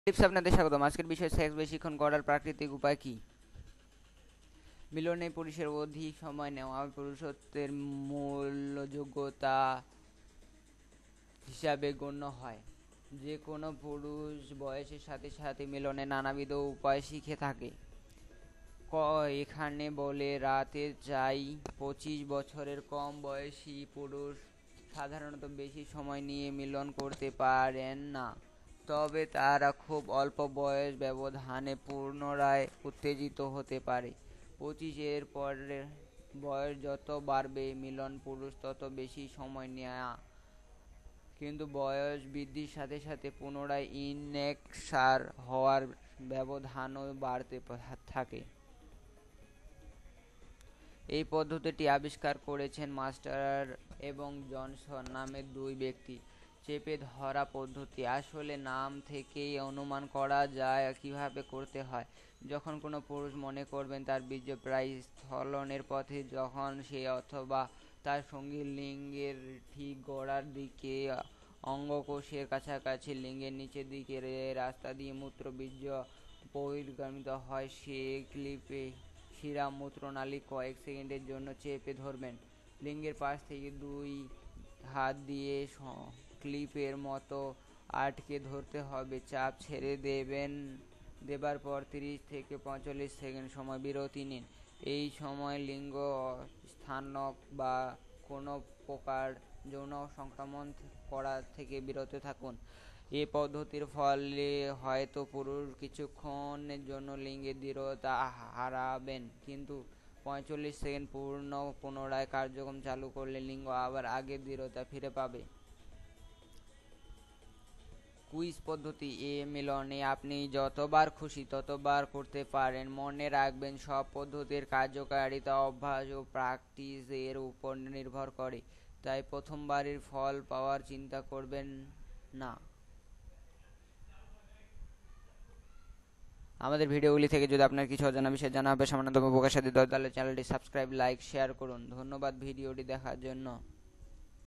Tips আপনাদের স্বাগতম। আজকের বিষয় সেক্স বেশিক্ষণ করার প্রাকৃতিক উপায় কি? মিলনে পুরুষের অধিক সময় নেওয়া পুরুষত্বের মূল যোগ্যতা হিসাবে গণ্য হয়। যে কোনো পুরুষ বয়সের সাথে সাথে মিলনে নানাবিধ উপায় শিখে থাকে। এখানে বলে রাতে চাই 25 বছরের কম বয়সী পুরুষ সাধারণত বেশি সময় নিয়ে মিলন করতে পারেন না, তবে তারা খুব অল্প বয়স ব্যবধানে পুনরায় উত্তেজিত হতে পারে। 25-এর পরে বয়স যত বাড়বে মিলন পুরুষ তত বেশি সময় নেয়া, কিন্তু বয়স বৃদ্ধির সাথে সাথে পুনরায় ইনএক্সার হওয়ার ব্যবধানও বাড়তে থাকে। এই পদ্ধতিটি আবিষ্কার করেছেন মাস্টার এবং জনসন নামের দুই ব্যক্তি। চেপে ধরা পদ্ধতি আসলে নাম থেকেই অনুমান করা যায় কিভাবে করতে হয়। যখন কোনো পুরুষ মনে করবেন তার বীর্য প্রায় স্খলনের পথে, যখন সে অথবা তার সঙ্গী লিঙ্গের ঠিক গোড়ার দিকে অঙ্গকোষের কাছাকাছি লিঙ্গের নিচের দিকের রাস্তা দিয়ে মূত্রবীর্য বহির্গমিত হয়, সে ক্লিপে শিরা মূত্রনালী কয়েক সেকেন্ডের জন্য চেপে ধরবেন। লিঙ্গের পাশ থেকে দুই হাত দিয়ে ক্লিপের মতো আটকে ধরতে হবে। চাপ ছেড়ে দেবার পর 30 থেকে 45 সেকেন্ড সময় বিরতি নিন। এই সময় লিঙ্গ স্থানক বা কোনো প্রকার যৌন সংক্রমণ করা থেকে বিরত থাকুন। এ পদ্ধতির ফলে হয়তো পুরুষ কিছুক্ষণের জন্য লিঙ্গের দৃঢ়তা হারাবেন, কিন্তু 45 সেকেন্ড পুনরায় কার্যক্রম চালু করলে লিঙ্গ আবার আগের দৃঢ়তা ফিরে পাবে। কুইজ পদ্ধতি মিলনে আপনি যতবার খুশি ততবার করতে পারেন। মনে রাখবেন, সব পদ্ধতির কার্যকারিতা অভ্যাস ও প্র্যাকটিসের উপর নির্ভর করে, তাই প্রথমবারের ফল পাওয়ার চিন্তা করবেন না। আমাদের ভিডিওগুলি থেকে যদি আপনার কিছু অজানা বিষয় জানা হবে সামান্যতম উপকার সাথে, তাহলে চ্যানেলটি সাবস্ক্রাইব, লাইক, শেয়ার করুন। ধন্যবাদ ভিডিওটি দেখার জন্য।